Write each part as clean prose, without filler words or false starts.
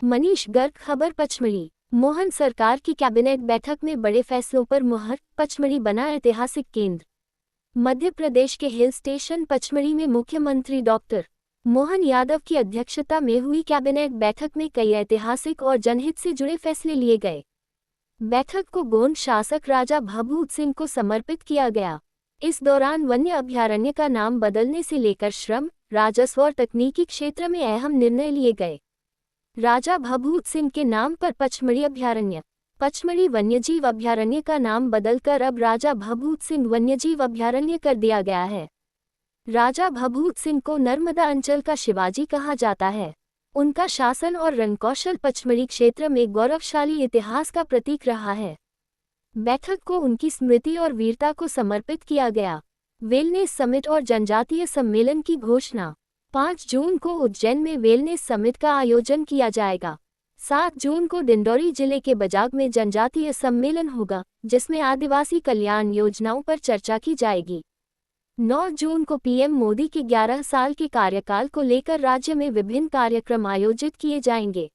मनीष गर्ग। खबर पचमढ़ी। मोहन सरकार की कैबिनेट बैठक में बड़े फैसलों पर मुहर। पचमढ़ी बना ऐतिहासिक केंद्र। मध्य प्रदेश के हिल स्टेशन पचमढ़ी में मुख्यमंत्री डॉक्टर मोहन यादव की अध्यक्षता में हुई कैबिनेट बैठक में कई ऐतिहासिक और जनहित से जुड़े फैसले लिए गए। बैठक को गोंड शासक राजा भभूत सिंह को समर्पित किया गया। इस दौरान वन्य अभयारण्य का नाम बदलने से लेकर श्रम, राजस्व और तकनीकी क्षेत्र में अहम निर्णय लिए गए। राजा भभूत सिंह के नाम पर पचमढ़ी अभयारण्य, पचमढ़ी वन्यजीव अभयारण्य का नाम बदलकर अब राजा भभूत सिंह वन्यजीव अभयारण्य कर दिया गया है। राजा भभूत सिंह को नर्मदा अंचल का शिवाजी कहा जाता है। उनका शासन और रणकौशल पचमढ़ी क्षेत्र में गौरवशाली इतिहास का प्रतीक रहा है। बैठक को उनकी स्मृति और वीरता को समर्पित किया गया। वेलनेस समिट और जनजातीय सम्मेलन की घोषणा। 5 जून को उज्जैन में वेलनेस समिट का आयोजन किया जाएगा। 7 जून को डिंडौरी जिले के बजाग में जनजातीय सम्मेलन होगा, जिसमें आदिवासी कल्याण योजनाओं पर चर्चा की जाएगी। 9 जून को पीएम मोदी के 11 साल के कार्यकाल को लेकर राज्य में विभिन्न कार्यक्रम आयोजित किए जाएंगे।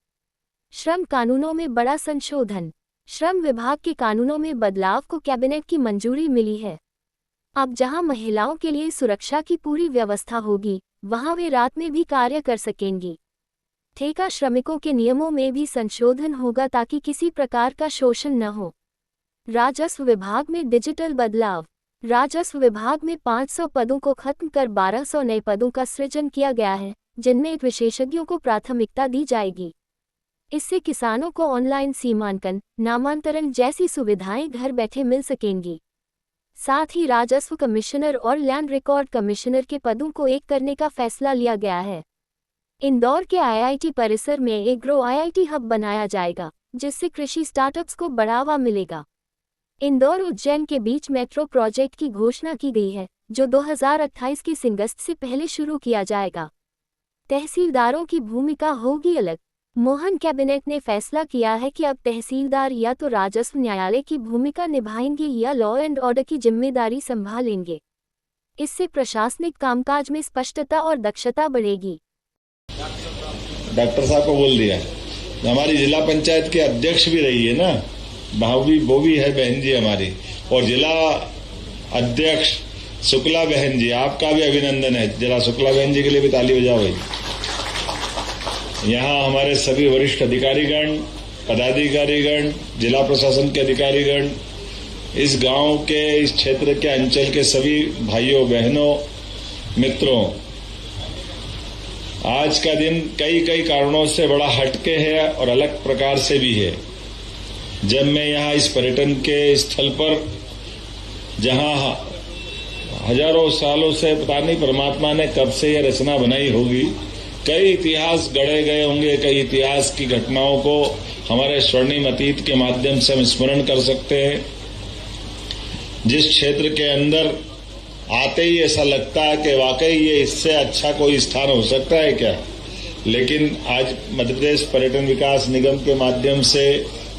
श्रम कानूनों में बड़ा संशोधन। श्रम विभाग के कानूनों में बदलाव को कैबिनेट की मंजूरी मिली है। अब जहां महिलाओं के लिए सुरक्षा की पूरी व्यवस्था होगी, वहां वे रात में भी कार्य कर सकेंगी। ठेका श्रमिकों के नियमों में भी संशोधन होगा ताकि किसी प्रकार का शोषण न हो। राजस्व विभाग में डिजिटल बदलाव। राजस्व विभाग में 500 पदों को खत्म कर 1200 नए पदों का सृजन किया गया है, जिनमें विशेषज्ञों को प्राथमिकता दी जाएगी। इससे किसानों को ऑनलाइन सीमांकन, नामांतरण जैसी सुविधाएं घर बैठे मिल सकेंगी। साथ ही राजस्व कमिश्नर और लैंड रिकॉर्ड कमिश्नर के पदों को एक करने का फैसला लिया गया है। इंदौर के आईआईटी परिसर में एग्रो आईआईटी हब बनाया जाएगा, जिससे कृषि स्टार्टअप्स को बढ़ावा मिलेगा। इंदौर उज्जैन के बीच मेट्रो प्रोजेक्ट की घोषणा की गई है, जो 2028 की सिंगस्त से पहले शुरू किया जाएगा। तहसीलदारों की भूमिका होगी अलग। मोहन कैबिनेट ने फैसला किया है कि अब तहसीलदार या तो राजस्व न्यायालय की भूमिका निभाएंगे या लॉ एंड ऑर्डर की जिम्मेदारी संभालेंगे। इससे प्रशासनिक कामकाज में स्पष्टता और दक्षता बढ़ेगी। डॉक्टर साहब को बोल दिया। हमारी जिला पंचायत के अध्यक्ष भी रही है ना, वो भी है बहन जी हमारी, और जिला अध्यक्ष शुक्ला बहन जी, आपका भी अभिनंदन है। जरा शुक्ला बहन जी के लिए भी ताली बजाओ भाई। यहाँ हमारे सभी वरिष्ठ अधिकारीगण, पदाधिकारीगण, जिला प्रशासन के अधिकारीगण, इस गांव के, इस क्षेत्र के, अंचल के सभी भाइयों बहनों, मित्रों, आज का दिन कई कारणों से बड़ा हटके है और अलग प्रकार से भी है। जब मैं यहाँ इस पर्यटन के स्थल पर, जहाँ हजारों सालों से पता नहीं परमात्मा ने कब से यह रचना बनाई होगी, कई इतिहास गढ़े गए होंगे, कई इतिहास की घटनाओं को हमारे स्वर्णिम अतीत के माध्यम से हम स्मरण कर सकते हैं। जिस क्षेत्र के अंदर आते ही ऐसा लगता है कि वाकई ये इससे अच्छा कोई स्थान हो सकता है क्या, लेकिन आज मध्य प्रदेश पर्यटन विकास निगम के माध्यम से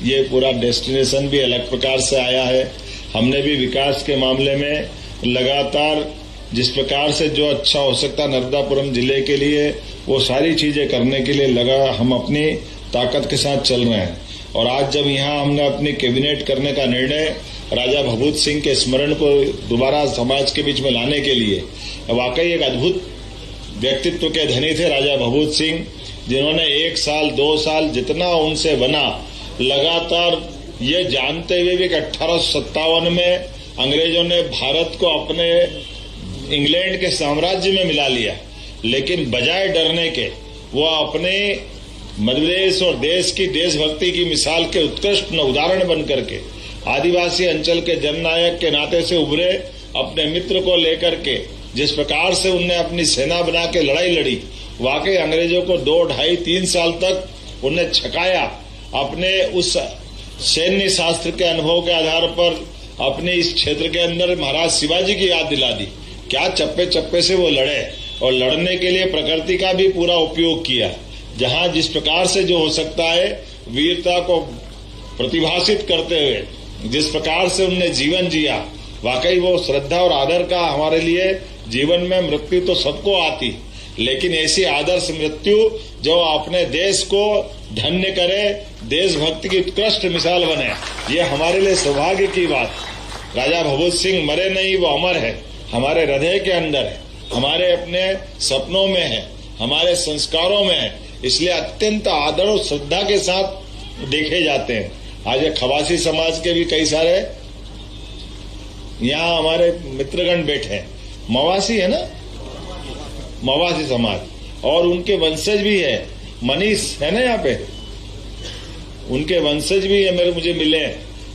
ये पूरा डेस्टिनेशन भी अलग प्रकार से आया है। हमने भी विकास के मामले में लगातार जिस प्रकार से जो अच्छा हो सकता नर्मदापुरम जिले के लिए, वो सारी चीजें करने के लिए लगा हम अपनी ताकत के साथ चल रहे हैं। और आज जब यहाँ हमने अपनी कैबिनेट करने का निर्णय राजा भभूत सिंह के स्मरण को दोबारा समाज के बीच में लाने के लिए, वाकई एक अद्भुत व्यक्तित्व के धनी थे राजा भभूत सिंह, जिन्होंने 1 साल 2 साल जितना उनसे बना, लगातार ये जानते हुए भी कि 1857 में अंग्रेजों ने भारत को अपने इंग्लैंड के साम्राज्य में मिला लिया, लेकिन बजाय डरने के वो अपने मध्य प्रदेश और देश की देशभक्ति की मिसाल के उत्कृष्ट उदाहरण बन करके आदिवासी अंचल के जननायक के नाते से उभरे। अपने मित्र को लेकर के जिस प्रकार से उनने अपनी सेना बना के लड़ाई लड़ी, वाकई अंग्रेजों को 2, 2.5, 3 साल तक उन्हें छकाया। अपने उस सैन्य शास्त्र के अनुभव के आधार पर अपने इस क्षेत्र के अंदर महाराज शिवाजी की याद दिला दी। क्या चप्पे चप्पे से वो लड़े और लड़ने के लिए प्रकृति का भी पूरा उपयोग किया। जहां जिस प्रकार से जो हो सकता है वीरता को प्रतिभाषित करते हुए जिस प्रकार से उनने जीवन जिया, वाकई वो श्रद्धा और आदर का हमारे लिए जीवन में मृत्यु तो सबको आती, लेकिन ऐसी आदर्श मृत्यु जो अपने देश को धन्य करे, देशभक्ति की उत्कृष्ट मिसाल बने, ये हमारे लिए सौभाग्य की बात। राजा भभूत सिंह मरे नहीं, वो अमर है, हमारे हृदय के अंदर है, हमारे अपने सपनों में है, हमारे संस्कारों में है, इसलिए अत्यंत आदर और श्रद्धा के साथ देखे जाते हैं। आज ये खवासी समाज के भी कई सारे यहाँ हमारे मित्रगण बैठे हैं, मवासी है ना, मवासी समाज, और उनके वंशज भी है, मनीष है ना यहाँ पे, उनके वंशज भी है, मुझे मिले,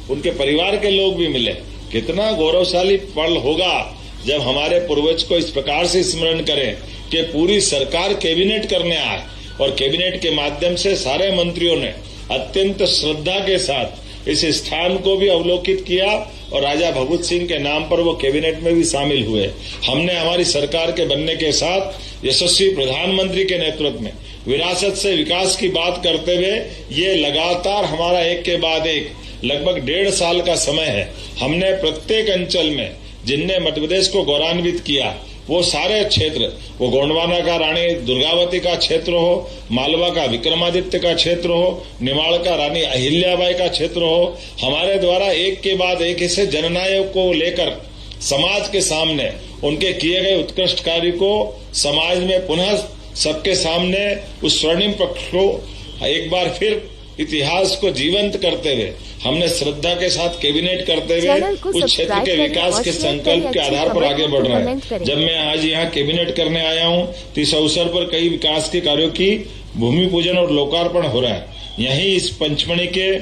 उनके परिवार के लोग भी मिले। कितना गौरवशाली पल होगा जब हमारे पूर्वज को इस प्रकार से स्मरण करें कि पूरी सरकार कैबिनेट करने आए और कैबिनेट के माध्यम से सारे मंत्रियों ने अत्यंत श्रद्धा के साथ इस स्थान को भी अवलोकित किया और राजा भभूत सिंह के नाम पर वो कैबिनेट में भी शामिल हुए। हमने हमारी सरकार के बनने के साथ यशस्वी प्रधानमंत्री के नेतृत्व में विरासत से विकास की बात करते हुए ये लगातार हमारा एक के बाद एक लगभग 1.5 साल का समय है। हमने प्रत्येक अंचल में जिनने मध्य प्रदेश को गौरवान्वित किया वो सारे क्षेत्र, वो गोंडवाना का रानी दुर्गावती का क्षेत्र हो, मालवा का विक्रमादित्य का क्षेत्र हो, निमाड़ का रानी अहिल्याबाई का क्षेत्र हो, हमारे द्वारा एक के बाद एक ऐसे जननायक को लेकर समाज के सामने उनके किए गए उत्कृष्ट कार्य को समाज में पुनः सबके सामने उस स्वर्णिम पक्ष को एक बार फिर इतिहास को जीवंत करते हुए हमने श्रद्धा के साथ कैबिनेट करते हुए उस क्षेत्र के विकास के संकल्प के आधार पर आगे बढ़ रहे हैं। जब मैं आज यहाँ कैबिनेट करने आया हूँ तो इस अवसर पर कई विकास के कार्यों की भूमि पूजन और लोकार्पण हो रहा है। यहीं इस पंचमढ़ी के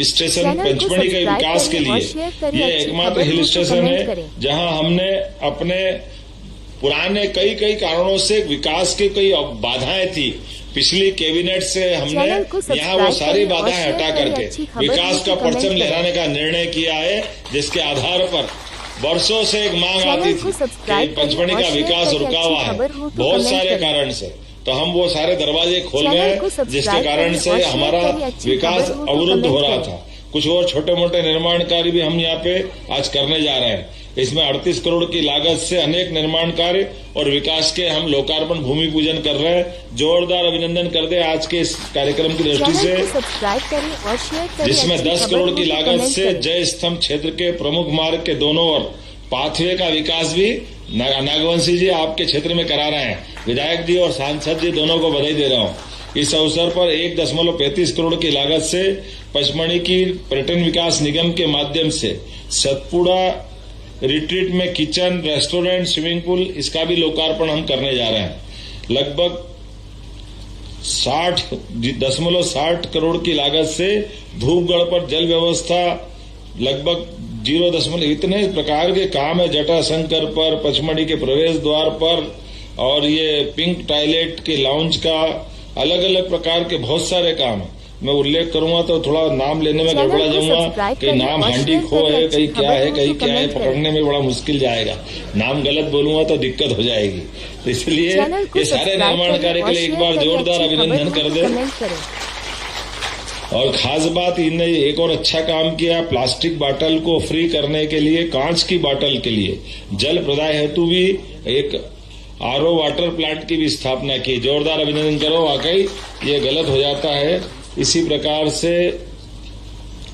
स्टेशन पंचमढ़ी के विकास के लिए ये एकमात्र हिल स्टेशन है जहाँ हमने अपने पुराने कई कारणों से विकास की कई बाधाएं थी, पिछली कैबिनेट से हमने यहाँ वो सारी बाधाएं हटा करके विकास का परचम लहराने का निर्णय किया है, जिसके आधार पर वर्षों से एक मांग आती थी कि पंचमढ़ी का विकास रुका हुआ है बहुत सारे कारण से, तो हम वो सारे दरवाजे खोल गए जिसके कारण से हमारा विकास अवरुद्ध हो रहा था। कुछ और छोटे मोटे निर्माण कार्य भी हम यहाँ पे आज करने जा रहे हैं। इसमें 38 करोड़ की लागत से अनेक निर्माण कार्य और विकास के हम लोकार्पण भूमि पूजन कर रहे हैं। जोरदार अभिनंदन कर दे आज के इस कार्यक्रम की दृष्टि से, जिसमें 10 करोड़ की लागत से जय स्तंभ क्षेत्र के प्रमुख मार्ग के दोनों ओर पाथवे का विकास भी नागवंशी जी आपके क्षेत्र में करा रहे हैं। विधायक जी और सांसद जी दोनों को बधाई दे रहा हूँ। इस अवसर पर 1.35 करोड़ की लागत से पचमढ़ी की पर्यटन विकास निगम के माध्यम से सतपुड़ा रिट्रीट में किचन, रेस्टोरेंट, स्विमिंग पूल, इसका भी लोकार्पण हम करने जा रहे हैं। लगभग 60.60 करोड़ की लागत से धूपगढ़ पर जल व्यवस्था, लगभग 0. इतने प्रकार के काम है। जटाशंकर पर, पचमढ़ी के प्रवेश द्वार पर, और ये पिंक टॉयलेट के लाउंज का, अलग अलग प्रकार के बहुत सारे काम है। मैं उल्लेख करूंगा तो थोड़ा नाम लेने में गड़बड़ा जाऊंगा कि नाम हांडी खो है, कहीं क्या है, कहीं क्या है, पकड़ने में बड़ा मुश्किल जाएगा। नाम गलत बोलूंगा तो दिक्कत हो जाएगी, तो इसलिए ये सारे निर्माण कार्य के लिए एक बार जोरदार अभिनंदन कर दे। और खास बात, इनने एक और अच्छा काम किया, प्लास्टिक बाटल को फ्री करने के लिए कांच की बाटल के लिए जल प्रदाय हेतु भी एक आरओ वाटर प्लांट की भी स्थापना की। जोरदार अभिनंदन करो, वाकई ये गलत हो जाता है। इसी प्रकार से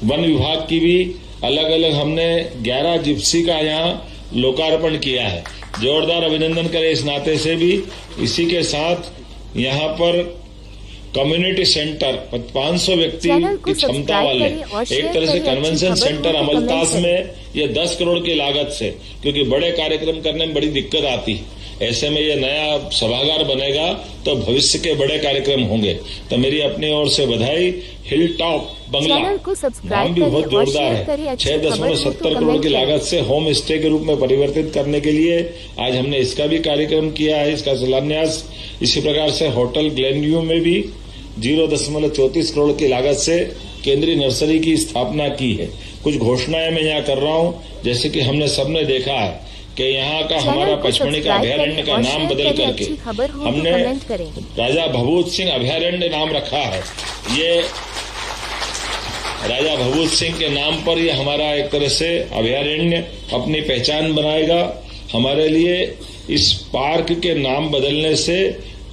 वन विभाग की भी अलग अलग हमने 11 जिप्सी का यहाँ लोकार्पण किया है। जोरदार अभिनंदन करें इस नाते से भी। इसी के साथ यहाँ पर कम्युनिटी सेंटर 500 व्यक्ति की क्षमता वाले एक तरह से कन्वेंशन सेंटर अमलतास में ये 10 करोड़ की लागत से, क्योंकि बड़े कार्यक्रम करने में बड़ी दिक्कत आती है, ऐसे में ये नया सभागार बनेगा तो भविष्य के बड़े कार्यक्रम होंगे। तो मेरी अपनी ओर से बधाई। हिल टॉप बंगला नाम भी बहुत जोरदार है। 6.70 करोड़ की लागत से होम स्टे के रूप में परिवर्तित करने के लिए आज हमने इसका भी कार्यक्रम किया है, इसका शिलान्यास। इसी प्रकार से होटल ग्लेनव्यू में भी 0.34 करोड़ की लागत से केंद्रीय नर्सरी की स्थापना की है। कुछ घोषणाएं मैं यहाँ कर रहा हूँ, जैसे कि हमने सबने देखा है कि यहाँ का हमारा पचमढ़ी का अभयारण्य का नाम बदल करके हमने राजा भभूत सिंह अभयारण्य नाम रखा है। ये राजा भभूत सिंह के नाम पर ये हमारा एक तरह से अभयारण्य अपनी पहचान बनाएगा। हमारे लिए इस पार्क के नाम बदलने से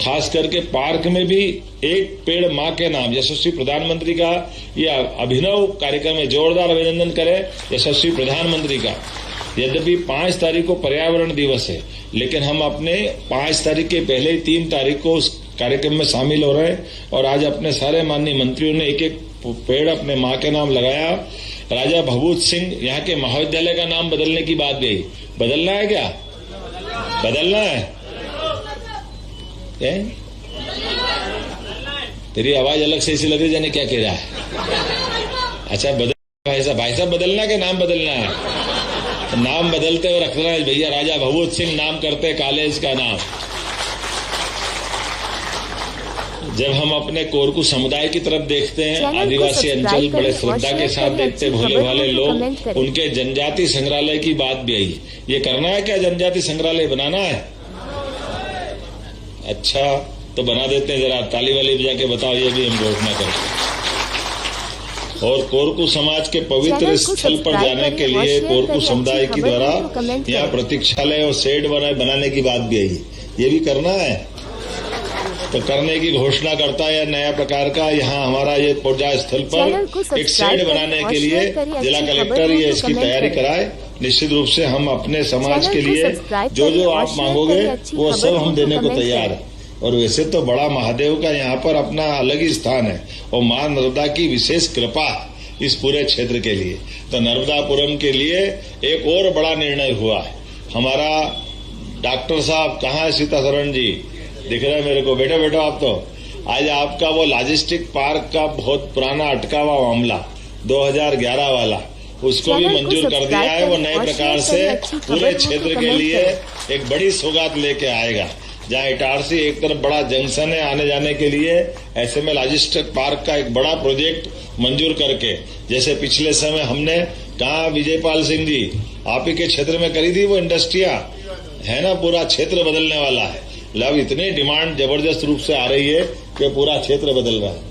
खास करके पार्क में भी एक पेड़ मां के नाम, यशस्वी प्रधानमंत्री का यह अभिनव कार्यक्रम है। जोरदार अभिनंदन करें यशस्वी प्रधानमंत्री का। यद्यपि 5 तारीख को पर्यावरण दिवस है, लेकिन हम अपने 5 तारीख के पहले ही 3 तारीख को उस कार्यक्रम में शामिल हो रहे हैं और आज अपने सारे माननीय मंत्रियों ने एक एक पेड़ अपने मां के नाम लगाया। राजा भभूत सिंह यहाँ के महाविद्यालय का नाम बदलने की बात गई। बदलना है क्या? बदलना है? तेरी आवाज अलग से ऐसी लग रही जाने क्या कह रहा है। अच्छा भाई साहब बदलना के नाम बदलना है? तो नाम बदलते हुए रखना है भैया। राजा भभूत सिंह नाम करते कॉलेज का नाम। जब हम अपने कोरकू समुदाय की तरफ देखते हैं, आदिवासी अंचल बड़े श्रद्धा के साथ देखते भोले भाले लोग, उनके जनजाति संग्रहालय की बात भी आई। ये करना है क्या? जनजाति संग्रहालय बनाना है? अच्छा तो बना देते हैं। जरा ताली वाली बजा के बताओ, ये भी हम घोषणा करते हैं। और कोरकू समाज के पवित्र स्थल पर जाने के लिए कोरकू समुदाय के द्वारा यहाँ प्रतीक्षालय और शेड बनाने की बात भी आई। ये भी करना है तो करने की घोषणा करता है। नया प्रकार का यहाँ हमारा ये पूजा स्थल पर एक शेड बनाने के लिए जिला कलेक्टर ये इसकी तैयारी कराए। निश्चित रूप से हम अपने समाज के लिए जो आप मांगोगे वो सब हम देने को तैयार है। और वैसे तो बड़ा महादेव का यहाँ पर अपना अलग ही स्थान है और मां नर्मदा की विशेष कृपा इस पूरे क्षेत्र के लिए। तो नर्मदापुरम के लिए एक और बड़ा निर्णय हुआ है। हमारा डॉक्टर साहब कहाँ है? सीतासरण जी दिख रहे हैं मेरे को। बैठो आप तो। आज आपका वो लॉजिस्टिक पार्क का बहुत पुराना अटका हुआ मामला 2011 वाला, उसको भी मंजूर कर दिया है। वो नए प्रकार से पूरे क्षेत्र के लिए एक बड़ी सौगात लेके आएगा। जहाँ इटारसी एक तरफ बड़ा जंक्शन है आने जाने के लिए, ऐसे में लॉजिस्टिक पार्क का एक बड़ा प्रोजेक्ट मंजूर करके, जैसे पिछले समय हमने कहा विजयपाल सिंह जी आप ही के क्षेत्र में करी थी वो इंडस्ट्रिया है ना, पूरा क्षेत्र बदलने वाला है। अब इतनी डिमांड जबरदस्त रूप से आ रही है कि पूरा क्षेत्र बदल रहा है।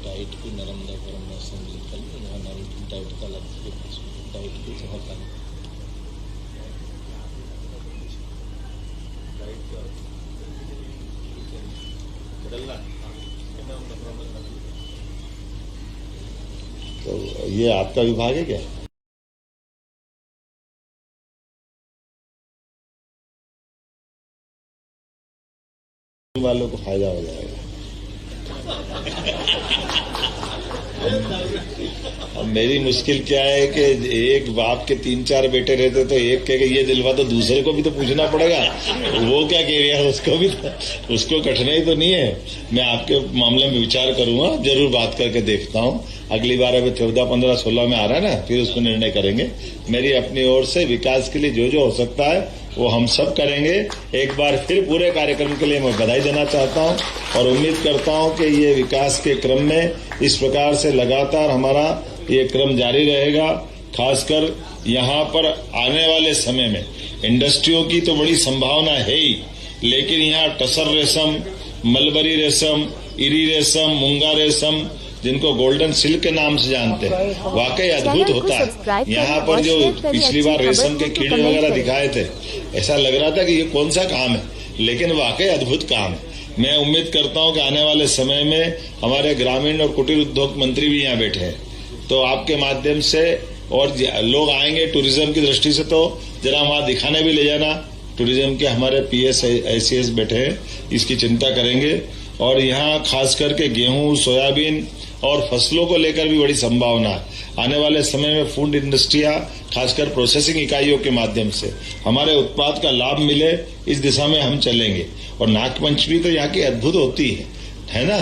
तो ये आपका विभाग है क्या? वालों को फायदा हो जाएगा। अब मेरी मुश्किल क्या है कि एक बाप के 3-4 बेटे रहते तो एक कह के ये दिलवा तो दूसरे को भी तो पूछना पड़ेगा वो क्या कह रहा है, उसको कठिनाई तो नहीं है। मैं आपके मामले में विचार करूंगा, जरूर बात करके देखता हूं। अगली बार अभी 14, 15, 16 में आ रहा है ना, फिर उसको निर्णय करेंगे। मेरी अपनी ओर से विकास के लिए जो हो सकता है वो हम सब करेंगे। एक बार फिर पूरे कार्यक्रम के लिए मैं बधाई देना चाहता हूं और उम्मीद करता हूं कि ये विकास के क्रम में इस प्रकार से लगातार हमारा ये क्रम जारी रहेगा। खासकर यहाँ पर आने वाले समय में इंडस्ट्रियों की तो बड़ी संभावना है ही, लेकिन यहाँ टसर रेशम, मलबरी रेशम, इरी रेशम, मूंगा रेशम, जिनको गोल्डन सिल्क के नाम से जानते हैं, वाकई अद्भुत होता है। यहाँ पर जो पिछली बार रेशम के कीड़े वगैरह दिखाए थे, ऐसा लग रहा था कि ये कौन सा काम है, लेकिन वाकई अद्भुत काम है। मैं उम्मीद करता हूँ कि आने वाले समय में हमारे ग्रामीण और कुटीर उद्योग मंत्री भी यहाँ बैठे हैं, तो आपके माध्यम से और लोग आएंगे टूरिज्म की दृष्टि से, तो जरा वहाँ दिखाने भी ले जाना। टूरिज्म के हमारे PS ICS बैठे हैं, इसकी चिंता करेंगे। और यहाँ खास करके गेहूं, सोयाबीन और फसलों को लेकर भी बड़ी संभावना है। आने वाले समय में फूड इंडस्ट्रिया, खासकर प्रोसेसिंग इकाइयों के माध्यम से हमारे उत्पाद का लाभ मिले, इस दिशा में हम चलेंगे। और नागपंचमी तो यहाँ की अद्भुत होती है ना।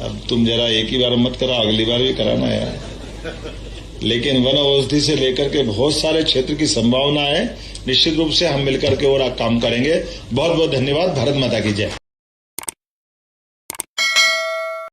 अब तुम जरा एक ही बार मत कराओ, अगली बार भी कराना है। लेकिन वन औषधि से लेकर के बहुत सारे क्षेत्र की संभावना है। निश्चित रूप से हम मिलकर के और काम करेंगे। बहुत बहुत धन्यवाद। भारत माता की जय।